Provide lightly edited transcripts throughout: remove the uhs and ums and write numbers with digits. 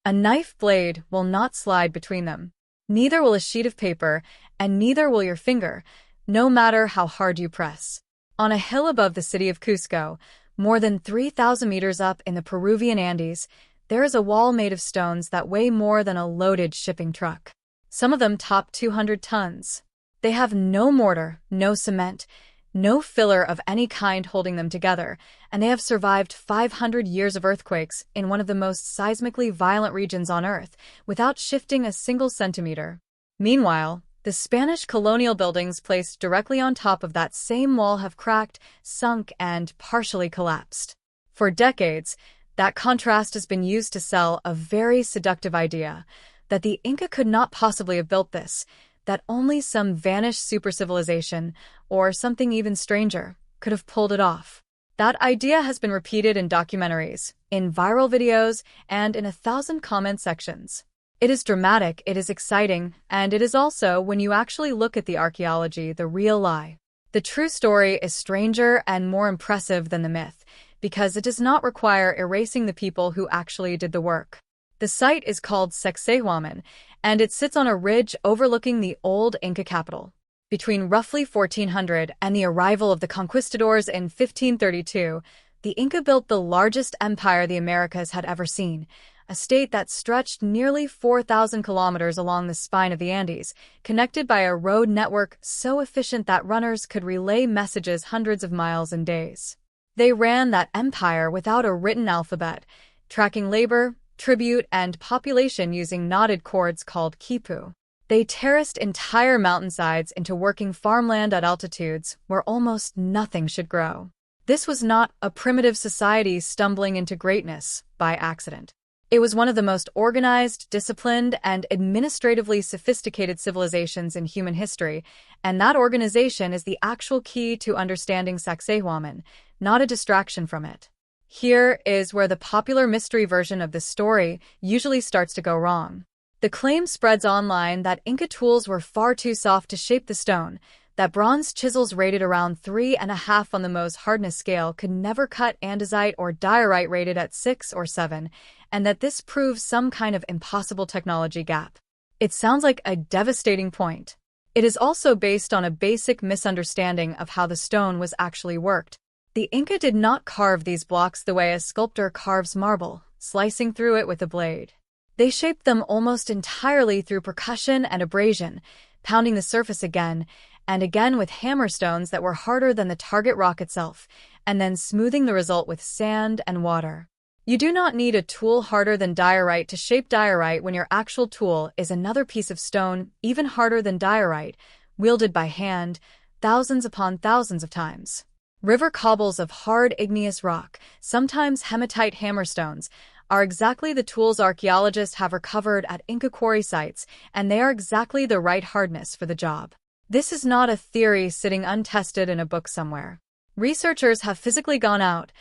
A knife blade will not slide between them. Neither will a sheet of paper, and neither will your finger, no matter how hard you press. On a hill above the city of Cusco, more than 3,000 meters up in the Peruvian Andes, there is a wall made of stones that weigh more than a loaded shipping truck. Some of them top 200 tons. They have no mortar, no cement, no filler of any kind holding them together, and they have survived 500 years of earthquakes in one of the most seismically violent regions on Earth without shifting a single centimeter. Meanwhile, the Spanish colonial buildings placed directly on top of that same wall have cracked, sunk, and partially collapsed. For decades, that contrast has been used to sell a very seductive idea that the Inca could not possibly have built this, that only some vanished supercivilization, or something even stranger, could have pulled it off. That idea has been repeated in documentaries, in viral videos, and in 1,000 comment sections. It is dramatic, it is exciting, and it is also, when you actually look at the archaeology, the real lie. The true story is stranger and more impressive than the myth, because it does not require erasing the people who actually did the work. The site is called Sacsayhuaman, and it sits on a ridge overlooking the old Inca capital. Between roughly 1400 and the arrival of the conquistadors in 1532, the Inca built the largest empire the Americas had ever seen, a state that stretched nearly 4,000 kilometers along the spine of the Andes, connected by a road network so efficient that runners could relay messages hundreds of miles in days. They ran that empire without a written alphabet, tracking labor, tribute, and population using knotted cords called quipu. They terraced entire mountainsides into working farmland at altitudes where almost nothing should grow. This was not a primitive society stumbling into greatness by accident. It was one of the most organized, disciplined, and administratively sophisticated civilizations in human history, and that organization is the actual key to understanding Sacsayhuaman, not a distraction from it. Here is where the popular mystery version of the story usually starts to go wrong. The claim spreads online that Inca tools were far too soft to shape the stone, that bronze chisels rated around 3.5 on the Mohs hardness scale could never cut andesite or diorite rated at 6 or 7, and that this proves some kind of impossible technology gap. It sounds like a devastating point. It is also based on a basic misunderstanding of how the stone was actually worked. The Inca did not carve these blocks the way a sculptor carves marble, slicing through it with a blade. They shaped them almost entirely through percussion and abrasion, pounding the surface again and again with hammerstones that were harder than the target rock itself, and then smoothing the result with sand and water. You do not need a tool harder than diorite to shape diorite when your actual tool is another piece of stone, even harder than diorite, wielded by hand, thousands upon thousands of times. River cobbles of hard igneous rock, sometimes hematite hammerstones, are exactly the tools archaeologists have recovered at Inca quarry sites, and they are exactly the right hardness for the job. This is not a theory sitting untested in a book somewhere. Researchers have physically gone out,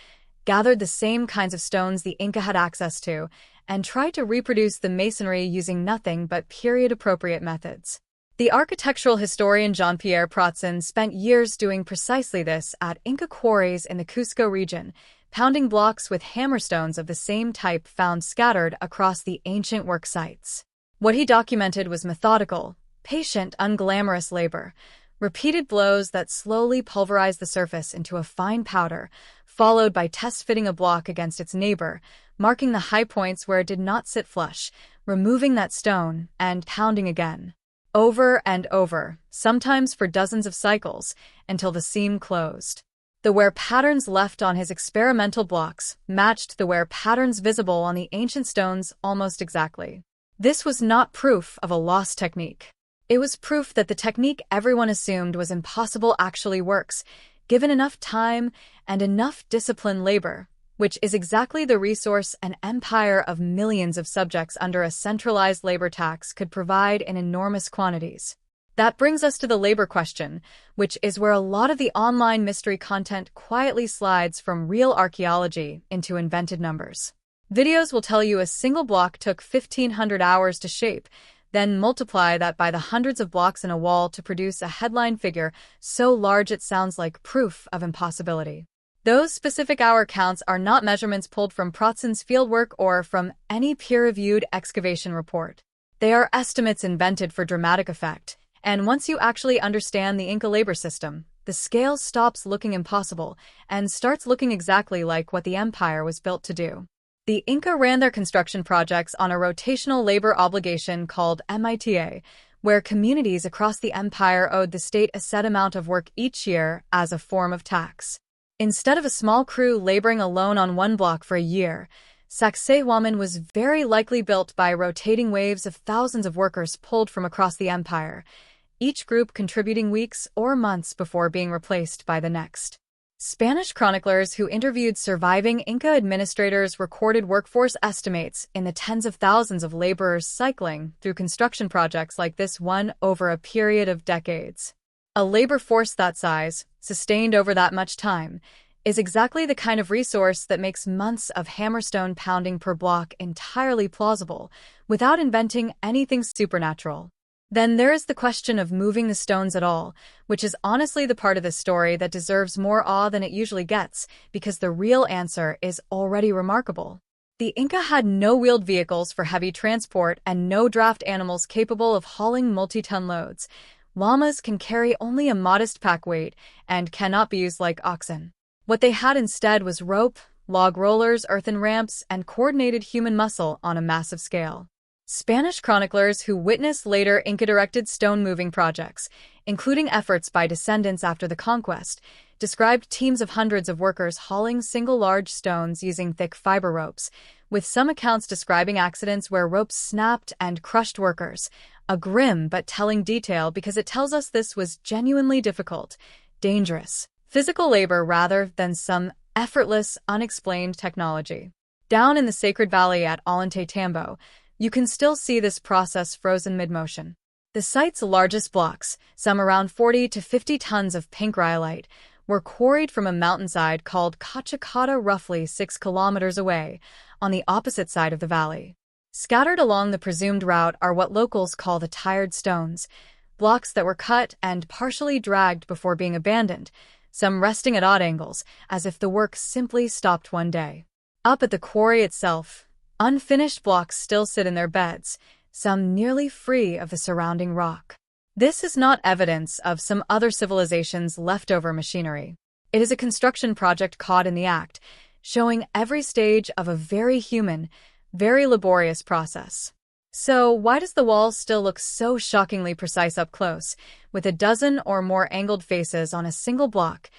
gathered the same kinds of stones the Inca had access to, and tried to reproduce the masonry using nothing but period-appropriate methods. The architectural historian Jean-Pierre Pratzin spent years doing precisely this at Inca quarries in the Cusco region, pounding blocks with hammerstones of the same type found scattered across the ancient work sites. What he documented was methodical, patient, unglamorous labor, repeated blows that slowly pulverized the surface into a fine powder, followed by test-fitting a block against its neighbor, marking the high points where it did not sit flush, removing that stone, and pounding again. Over and over, sometimes for dozens of cycles, until the seam closed. The wear patterns left on his experimental blocks matched the wear patterns visible on the ancient stones almost exactly. This was not proof of a lost technique. It was proof that the technique everyone assumed was impossible actually works, given enough time and enough disciplined labor, which is exactly the resource an empire of millions of subjects under a centralized labor tax could provide in enormous quantities. That brings us to the labor question, which is where a lot of the online mystery content quietly slides from real archaeology into invented numbers. Videos will tell you a single block took 1,500 hours to shape, then multiply that by the hundreds of blocks in a wall to produce a headline figure so large it sounds like proof of impossibility. Those specific hour counts are not measurements pulled from Protson's fieldwork or from any peer-reviewed excavation report. They are estimates invented for dramatic effect, and once you actually understand the Inca labor system, the scale stops looking impossible and starts looking exactly like what the empire was built to do. The Inca ran their construction projects on a rotational labor obligation called MITA, where communities across the empire owed the state a set amount of work each year as a form of tax. Instead of a small crew laboring alone on one block for a year, Sacsayhuaman was very likely built by rotating waves of thousands of workers pulled from across the empire, each group contributing weeks or months before being replaced by the next. Spanish chroniclers who interviewed surviving Inca administrators recorded workforce estimates in the tens of thousands of laborers cycling through construction projects like this one over a period of decades. A labor force that size, sustained over that much time, is exactly the kind of resource that makes months of hammerstone pounding per block entirely plausible, without inventing anything supernatural. Then there is the question of moving the stones at all, which is honestly the part of the story that deserves more awe than it usually gets, because the real answer is already remarkable. The Inca had no wheeled vehicles for heavy transport and no draft animals capable of hauling multi-ton loads. Llamas can carry only a modest pack weight and cannot be used like oxen. What they had instead was rope, log rollers, earthen ramps, and coordinated human muscle on a massive scale. Spanish chroniclers who witnessed later Inca-directed stone-moving projects, including efforts by descendants after the conquest, described teams of hundreds of workers hauling single large stones using thick fiber ropes, with some accounts describing accidents where ropes snapped and crushed workers. A grim but telling detail because it tells us this was genuinely difficult, dangerous, physical labor rather than some effortless, unexplained technology. Down in the Sacred Valley at Ollantaytambo, you can still see this process frozen mid-motion. The site's largest blocks, some around 40 to 50 tons of pink rhyolite, were quarried from a mountainside called Cachacata roughly 6 kilometers away, on the opposite side of the valley. Scattered along the presumed route are what locals call the tired stones, blocks that were cut and partially dragged before being abandoned, some resting at odd angles, as if the work simply stopped one day. Up at the quarry itself, unfinished blocks still sit in their beds, some nearly free of the surrounding rock. This is not evidence of some other civilization's leftover machinery. It is a construction project caught in the act, showing every stage of a very human, very laborious process. So why does the wall still look so shockingly precise up close, with a dozen or more angled faces on a single block,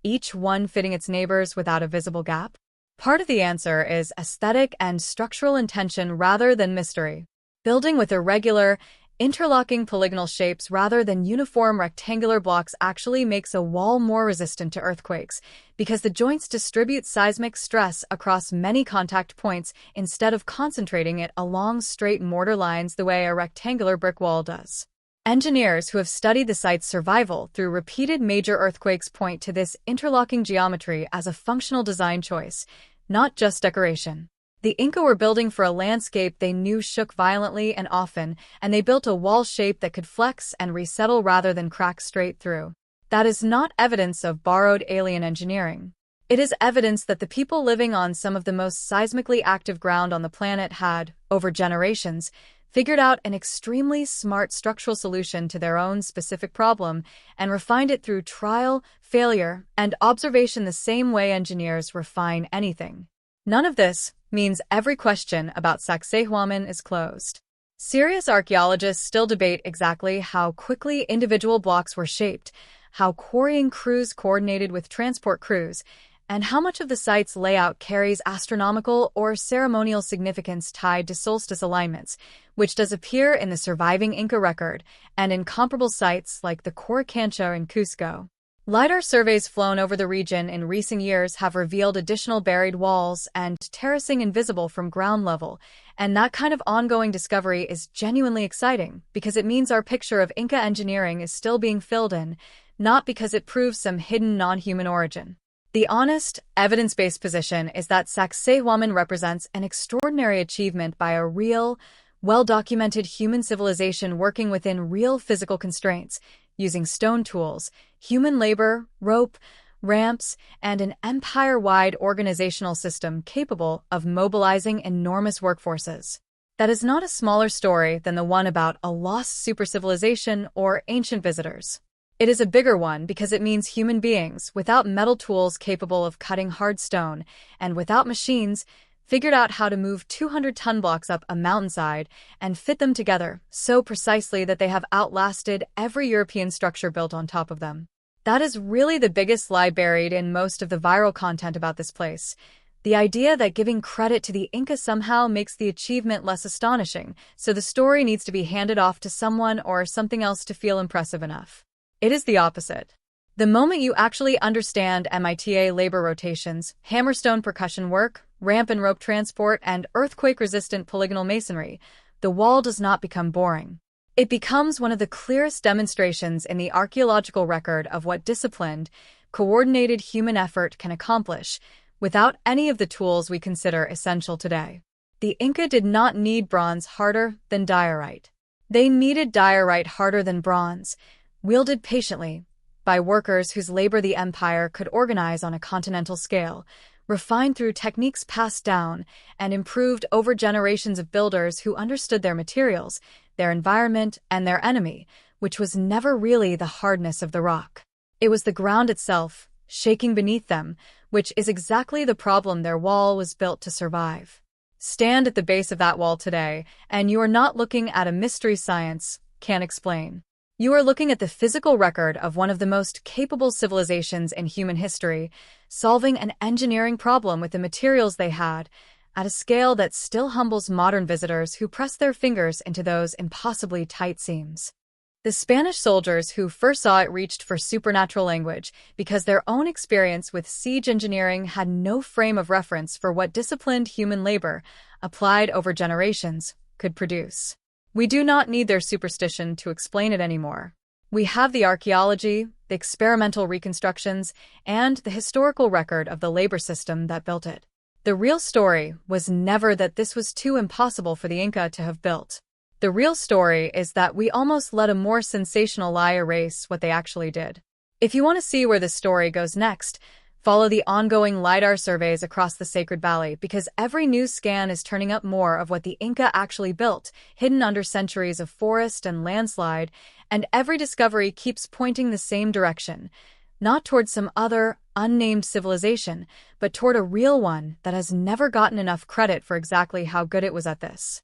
each one fitting its neighbors without a visible gap? Part of the answer is aesthetic and structural intention rather than mystery. Building with irregular, interlocking polygonal shapes rather than uniform rectangular blocks actually makes a wall more resistant to earthquakes, because the joints distribute seismic stress across many contact points instead of concentrating it along straight mortar lines the way a rectangular brick wall does. Engineers who have studied the site's survival through repeated major earthquakes point to this interlocking geometry as a functional design choice, not just decoration. The Inca were building for a landscape they knew shook violently and often, and they built a wall shape that could flex and resettle rather than crack straight through. That is not evidence of borrowed alien engineering. It is evidence that the people living on some of the most seismically active ground on the planet had, over generations, figured out an extremely smart structural solution to their own specific problem and refined it through trial, failure, and observation the same way engineers refine anything. None of this means every question about Sacsayhuaman is closed. Serious archaeologists still debate exactly how quickly individual blocks were shaped, how quarrying crews coordinated with transport crews, and how much of the site's layout carries astronomical or ceremonial significance tied to solstice alignments, which does appear in the surviving Inca record and in comparable sites like the Coricancha in Cusco. LiDAR surveys flown over the region in recent years have revealed additional buried walls and terracing invisible from ground level, and that kind of ongoing discovery is genuinely exciting because it means our picture of Inca engineering is still being filled in, not because it proves some hidden non-human origin. The honest, evidence-based position is that Sacsayhuaman represents an extraordinary achievement by a real, well-documented human civilization working within real physical constraints, using stone tools, human labor, rope, ramps, and an empire-wide organizational system capable of mobilizing enormous workforces. That is not a smaller story than the one about a lost supercivilization or ancient visitors. It is a bigger one because it means human beings, without metal tools capable of cutting hard stone, and without machines, figured out how to move 200-ton blocks up a mountainside and fit them together so precisely that they have outlasted every European structure built on top of them. That is really the biggest lie buried in most of the viral content about this place. The idea that giving credit to the Inca somehow makes the achievement less astonishing, so the story needs to be handed off to someone or something else to feel impressive enough. It is the opposite. The moment you actually understand MITA labor rotations, hammerstone percussion work, ramp and rope transport, and earthquake-resistant polygonal masonry, the wall does not become boring. It becomes one of the clearest demonstrations in the archaeological record of what disciplined, coordinated human effort can accomplish without any of the tools we consider essential today. The Inca did not need bronze harder than diorite. They needed diorite harder than bronze, wielded patiently by workers whose labor the empire could organize on a continental scale, refined through techniques passed down, and improved over generations of builders who understood their materials, their environment, and their enemy, which was never really the hardness of the rock. It was the ground itself, shaking beneath them, which is exactly the problem their wall was built to survive. Stand at the base of that wall today, and you are not looking at a mystery science can't explain. You are looking at the physical record of one of the most capable civilizations in human history, solving an engineering problem with the materials they had, at a scale that still humbles modern visitors who press their fingers into those impossibly tight seams. The Spanish soldiers who first saw it reached for supernatural language because their own experience with siege engineering had no frame of reference for what disciplined human labor, applied over generations, could produce. We do not need their superstition to explain it anymore. We have the archaeology, the experimental reconstructions, and the historical record of the labor system that built it. The real story was never that this was too impossible for the Inca to have built. The real story is that we almost let a more sensational lie erase what they actually did. If you want to see where this story goes next, follow the ongoing LiDAR surveys across the Sacred Valley because every new scan is turning up more of what the Inca actually built, hidden under centuries of forest and landslide, and every discovery keeps pointing the same direction, not toward some other, unnamed civilization, but toward a real one that has never gotten enough credit for exactly how good it was at this.